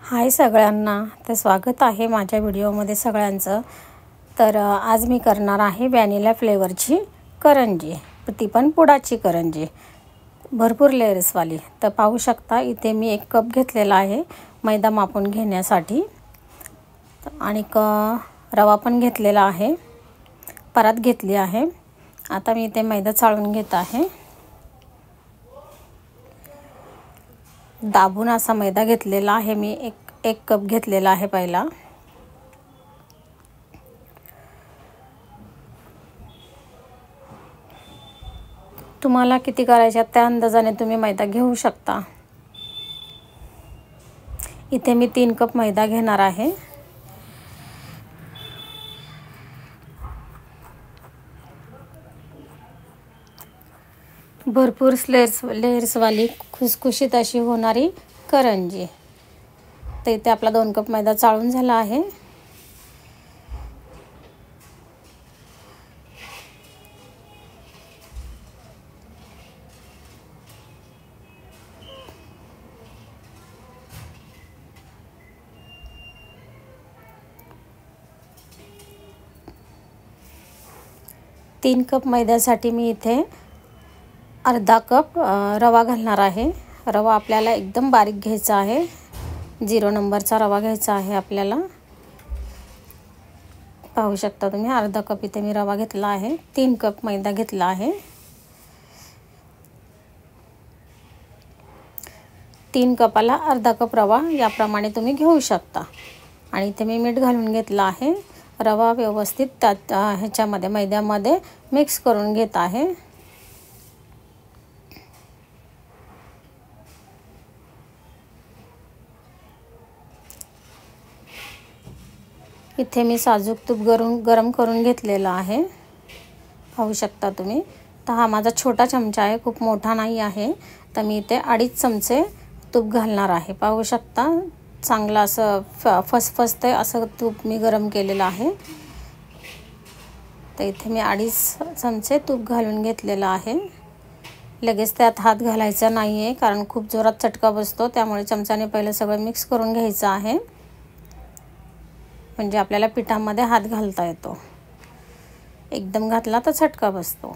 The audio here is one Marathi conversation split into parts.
हाय सगळ्यांना, तर स्वागत आहे माझ्या व्हिडिओमध्ये सगळ्यांचं। तर आज मी करणार आहे व्हॅनिला फ्लेवरची करंजी, ती पण पुडाची करंजी, भरपूर लेयर्सवाली। तर पाहू शकता इथे मी 1 कप घेतलेला आहे मैदा मापून घेण्यासाठी, आणि रवा पण घेतलेला आहे, परात घेतली आहे। आता मी इथे मैदा चाळून घेत आहे। दाबून असा मैदा घेतलेला आहे मी, एक कप घेतलेला आहे पहिला। तुम्हाला किती करायचे त्या अंदाजाने तुम्ही मैदा घेऊ शकता। इथे मी 3 कप मैदा घेणार आहे। भरपूर लेयर्सवाली खुसखुशीत अशी होणारी करंजी। तर इथे आपला 2 कप मैदा चाळून झाला आहे। तीन कप मैद्यासाठी मी इथे अर्धा कप रवा घालणार आहे। रवा आपल्याला एकदम बारीक घ्यायचा आहे, 0 नंबरचा रवा घ्यायचा आहे आपल्याला। पाहू शकता तुम्ही, अर्धा कप इथे मी रवा घेतला आहे, 3 कप मैदा घेतला आहे। 3 कपाला अर्धा कप रवा याप्रमाणे तुम्ही घेऊ शकता। आणि इथे मी मीठ घालून घेतला आहे। रवा व्यवस्थित त्यात ह्याच्यामध्ये मैद्यामध्ये मिक्स करून घेत आहे। इथे मी साजूक तूप गरम करून घेतलेला आहे, पाहू शकता तुम्ही। तर हा माझा छोटा चमचा आहे, खूप मोठा नाही आहे। तर मी इथे 2.5 चमचे तूप घालणार आहे। पाहू शकता चांगलं असं फसफसते असं तूप मी गरम केलेलं आहे। तर इथे मी 2.5 चमचे तूप घालून घेतलेलं आहे। लगेच त्यात हात घालायचा नाही आहे, कारण खूप जोरात चटका बसतो, त्यामुळे चमच्याने पहिले सगळं मिक्स करून घ्यायचं आहे, म्हणजे आपल्याला पिठामध्ये हात घालता येतो। एकदम घातला तर चटका बसतो।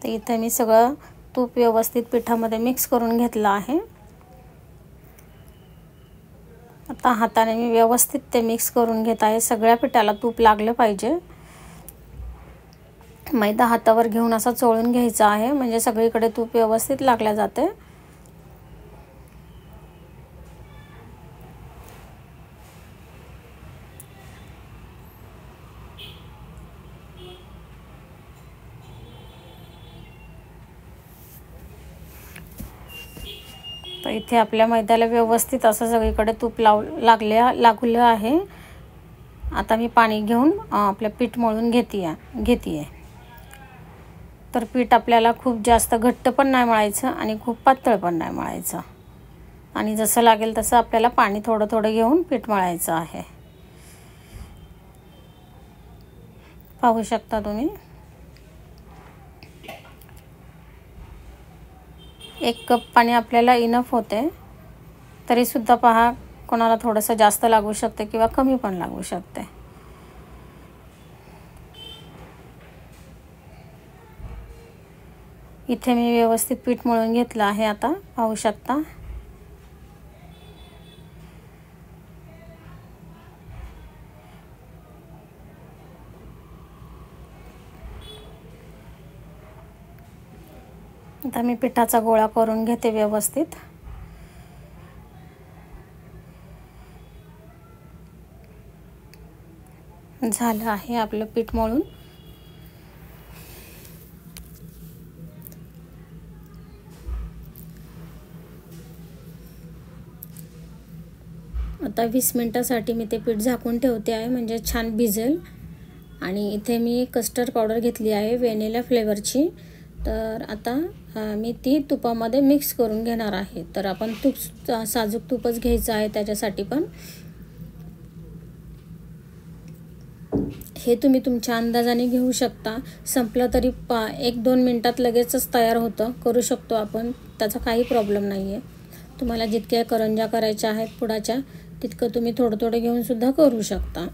तर इथे मी सगळं तूप व्यवस्थित पिठामध्ये मिक्स करून घेतलं आहे। आता हाताने मी व्यवस्थित ते मिक्स करून घेत आहे। सगळ्या पिठाला तूप लागलं पाहिजे। मैदा हातावर घेऊन असा चोळून घ्यायचा आहे, म्हणजे सगळीकडे तूप व्यवस्थित लागले जाते। तर इथे आपल्या मैद्याला व्यवस्थित असं सगळीकडे तूप लागलं आहे। आता मी पाणी घेऊन आपलं पीठ मळून घेते। तर पीठ आपल्याला खूप जास्त घट्ट पण नाही मळायचं आणि खूप पातळ पण नाही मळायचं, आणि जसं लागेल तसं आपल्याला पाणी थोडं थोडं घेऊन पीठ मळायचं आहे। पाहू शकता तुम्ही, 1 कप पाणी आपल्याला इनफ होते। तरी सुद्धा पहा, कोणाला थोडंसं जास्त लागू शकते किंवा कमी पण लागू शकते। इथे मी व्यवस्थित पीठ मळून घेतलं आहे। आता पाहू शकता, आता मी पिठाचा गोळा करून घेते व्यवस्थित। झालं आहे आपलं पीठ मळून। आता 20 मिनिटासाठी मी ते पीठ झाकून ठेवते आहे, म्हणजे छान भिजेल। आणि इथे मी कस्टर्ड पावडर घेतली आहे व्हॅनिला फ्लेवरची। तर आता मी ती तुपामध्ये मिक्स करून घेणार आहे। तर आपण साजूक तूपच घ्यायचं आहे त्याच्यासाठी पण। हे तुम्ही तुमच्या अंदाजाने घेऊ शकता। संपलं तरी 1-2 मिनिटात लगेचच तयार होतं, करू शकतो आपण, त्याचा काही प्रॉब्लेम नाही आहे। तुम्हाला जितक्या करंज्या करायच्या आहेत पुडाच्या तितकं तुम्ही थोडं थोडं घेऊन सुद्धा करू शकता,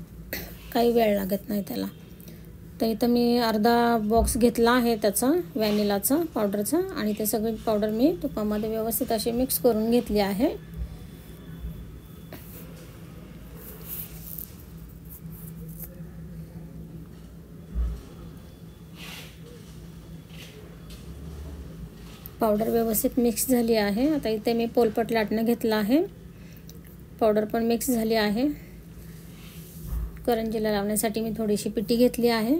काही वेळ लागत नाही त्याला. तर इथं मी अर्धा बॉक्स घेतला आहे त्याचा व्हॅनिलाचा पावडरचा, आणि ते सगळी पावडर मी तुपामध्ये व्यवस्थित अशी मिक्स करून घेतली आहे. पावडर व्यवस्थित मिक्स झाली आहे. आता इथे मी पोलपट लाटणं घेतलं आहे. पावडर पण मिक्स झाली आहे. करंजीला लावण्यासाठी मी थोडीशी पिठी घेतली आहे,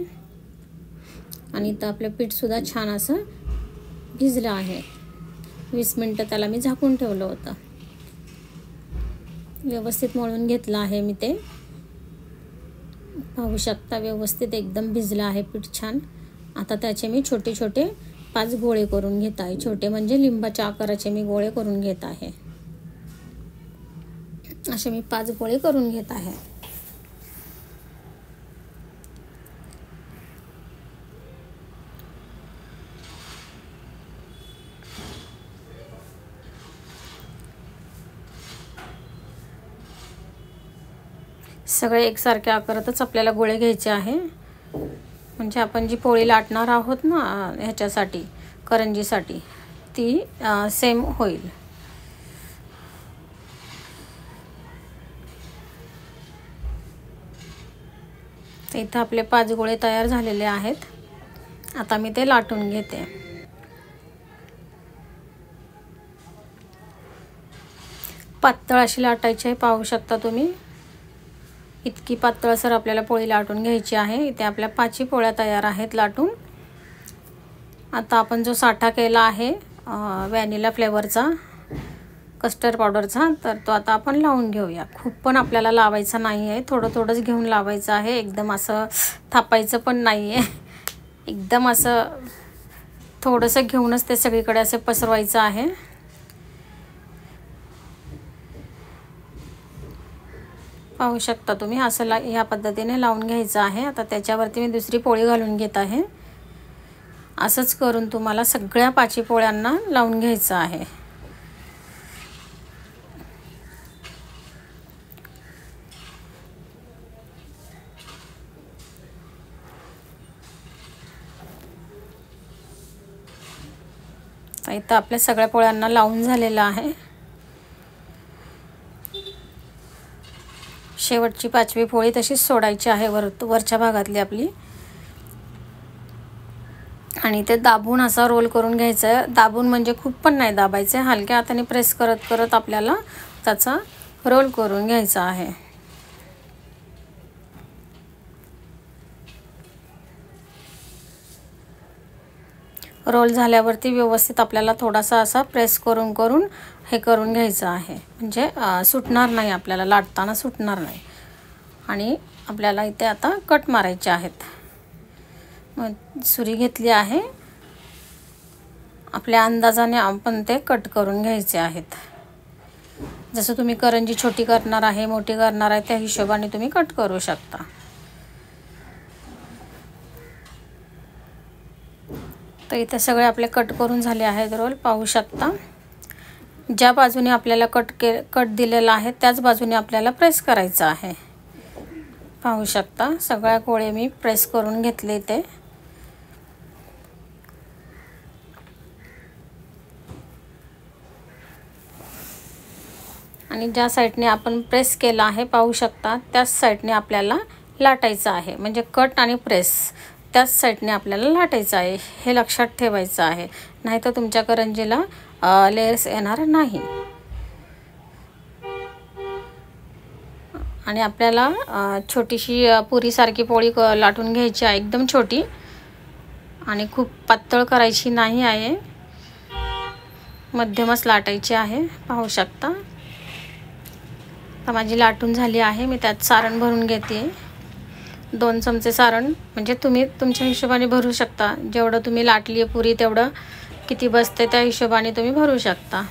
आणि इथं आपलं पीठसुद्धा छान असं भिजलं आहे. 20 मिनटं त्याला मी झाकून ठेवलं होतं. व्यवस्थित मळून घेतलं आहे मी ते. पाहू शकता व्यवस्थित एकदम भिजलं आहे पीठ छान. आता त्याचे मी छोटे छोटे 5 गोळे करून घेत आहे. छोटे म्हणजे लिंबाच्या आकाराचे मी गोळे करून घेत आहे. असे मी 5 गोळे करून घेत आहे. सगळे एकसारख्या आकारातच आपल्याला गोळे घ्यायचे आहे, म्हणजे आपण जी पोळी लाटणार आहोत ना ह्याच्यासाठी करंजीसाठी ती सेम होईल. तर इथं आपले 5 गोळे तयार झालेले आहेत. आता मी ते लाटून घेते. पातळ अशी लाटायची आहे. पाहू शकता तुम्ही इतकी पातळसर आपल्याला पोळी लाटून घ्यायची आहे. इथे आपल्या 5 पोळ्या तयार आहेत लाटून. आता आपण जो साठा केला आहे व्हॅनिला फ्लेवरचा कस्टर्ड पावडरचा, तर तो आता आपण लावून घेऊया. खूप पण आपल्याला लावायचा नाही आहे, थोडं थोडंच घेऊन लावायचं आहे. एकदम असं थापायचं पण नाही आहे. एकदम असं थोडंसं घेऊनच ते सगळीकडे असं पसरवायचं आहे. पाहू शकता तुम्ही असं ह्या पद्धतीने लावून घ्यायचं आहे. आता त्याच्यावरती मी दुसरी पोळी घालून घेत आहे. असंच करून तुम्हाला सगळ्या 5 पोळ्यांना लावून घ्यायचं आहे. तर इथं आपल्या सगळ्या पोळ्यांना लावून झालेलं आहे. शेवटची 5वी पोळी तशीच सोडायची आहे वरच्या भागातली आपली, आणि ते दाबून असा रोल करून घ्यायचं आहे. दाबून म्हणजे खूप पण नाही दाबायचं आहे, हलक्या हाताने प्रेस करत करत आपल्याला त्याचा रोल करून घ्यायचा आहे. रोल झाल्यावरती व्यवस्थित आपल्याला थोडासा असा प्रेस करून करून हे करून घ्यायचं आहे, म्हणजे सुटणार नाही, आपल्याला लाटताना सुटणार नाही. आणि आपल्याला इथे आता कट मारायचे आहेत. मग सुरी घेतली आहे. आपल्या अंदाजाने आपण ते कट करून घ्यायचे आहेत. जसं तुम्ही करंजी छोटी करणार आहे मोठी करणार आहे त्या हिशोबाने तुम्ही कट करू शकता. तर इथे सगळे आपले कट करून झाले आहेत रोल. पाहू शकता ज्या बाजूने आपल्याला कट दिलेला आहे त्याच बाजूने आपल्याला प्रेस करायचं आहे. पाहू शकता सगळ्या गोळे मी प्रेस करून घेतले ते. आणि ज्या साईडने आपण प्रेस केला आहे पाहू शकता त्याच साईडने आपल्याला लाटायचं आहे, म्हणजे कट आणि प्रेस त्याच साईडने आपल्याला लाटायचं आहे. हे लक्षात ठेवायचं आहे, नाहीतर तुमच्या करंजीला लेयर्स येणार नाही. आणि आपल्याला छोटीशी पुरीसारखी पोळी लाटून घ्यायची आहे, एकदम छोटी, आणि खूप पातळ करायची नाही आहे, मध्यमच लाटायची आहे. पाहू शकता आता माझी लाटून झाली आहे. मी त्यात सारण भरून घेते. 2 चमचे सारण, म्हणजे तुम्ही तुमच्या हिशोबाने भरू शकता. जेवढं तुम्ही लाटली आहे पुरी तेवढं किती बसते त्या हिशोबाने तुम्ही भरू शकता.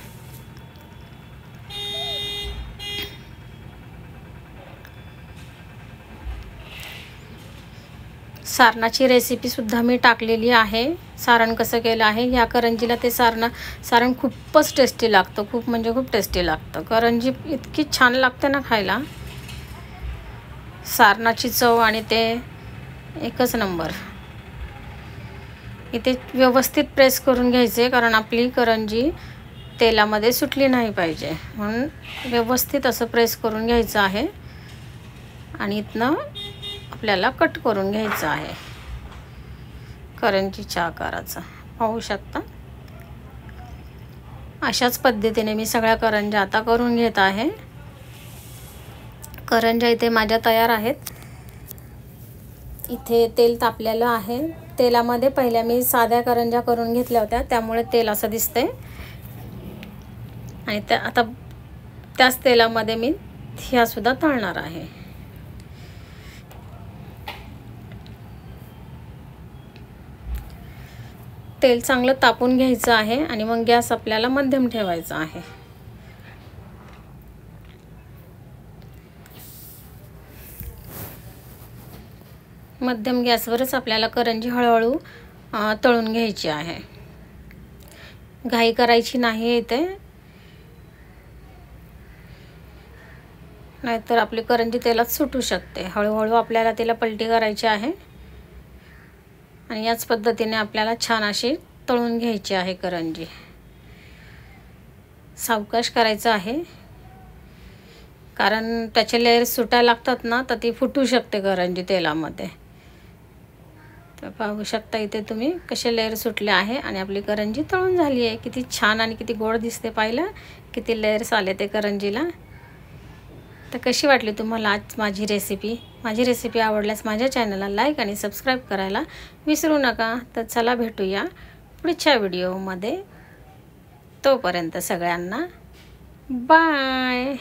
सारणाची रेसिपी सुद्धा मी टाकलेली आहे सारण कसं केलं आहे. ह्या करंजीला ते सारण खूपच टेस्टी लागतं, खूप म्हणजे खूप टेस्टी लागतं. करंजी इतकी छान लागते ना खायला, सारणाची चव आणि ते एकच नंबर. इथे व्यवस्थित प्रेस करून घ्यायचे, कारण आपली करंजी तेलामध्ये सुटली नाही पाहिजे, म्हणून व्यवस्थित असं प्रेस करून घ्यायचं आहे. आणि इथनं आपल्याला कट करून घ्यायचं आहे करंजीच्या आकाराचा. पाहू शकता, अशाच पद्धतीने मी सगळ्या करंज्या आता करून घेत आहे. करंज्या इथे माझ्या तयार आहेत. इथे तेल तापलेलं आहे. तेलामध्ये पहिल्या मी साध्या करंज्या करून घेतल्या होत्या, त्यामुळे तेल असं दिसतंय. आणि आता त्याच तेलामध्ये मी ह्या सुद्धा तळणार आहे. तेल चांगलं तापून घ्यायचं आहे आणि मग गॅस आपल्याला मध्यम ठेवायचा आहे. मध्यम गॅसवरच आपल्याला करंजी हळूहळू तळून घ्यायची आहे. घाई करायची नाही इथे, नाहीतर आपली करंजी तेलात सुटू शकते. हळूहळू आपल्याला तिला पलटी करायची आहे आणि याच पद्धतीने आपल्याला छान अशी तळून घ्यायची आहे करंजी. सावकाश करायचं आहे, कारण त्याचे लेयर सुटायला लागतात ना, तर ती फुटू शकते करंजी तेलामध्ये. तर पाहू शकता इथे तुम्ही कसे लेयर सुटले आहे आणि आपली करंजी तळून झाली आहे. किती छान आणि किती गोड दिसते. पाहिलं किती लेयर्स आले ते करंजीला. तर कशी वाटली तुम्हाला आज माझी रेसिपी? माझी रेसिपी आवडल्यास माझ्या चॅनलला लाईक आणि सबस्क्राईब करायला विसरू नका. तर चला भेटूया पुढच्या व्हिडिओमध्ये. तोपर्यंत सगळ्यांना बाय.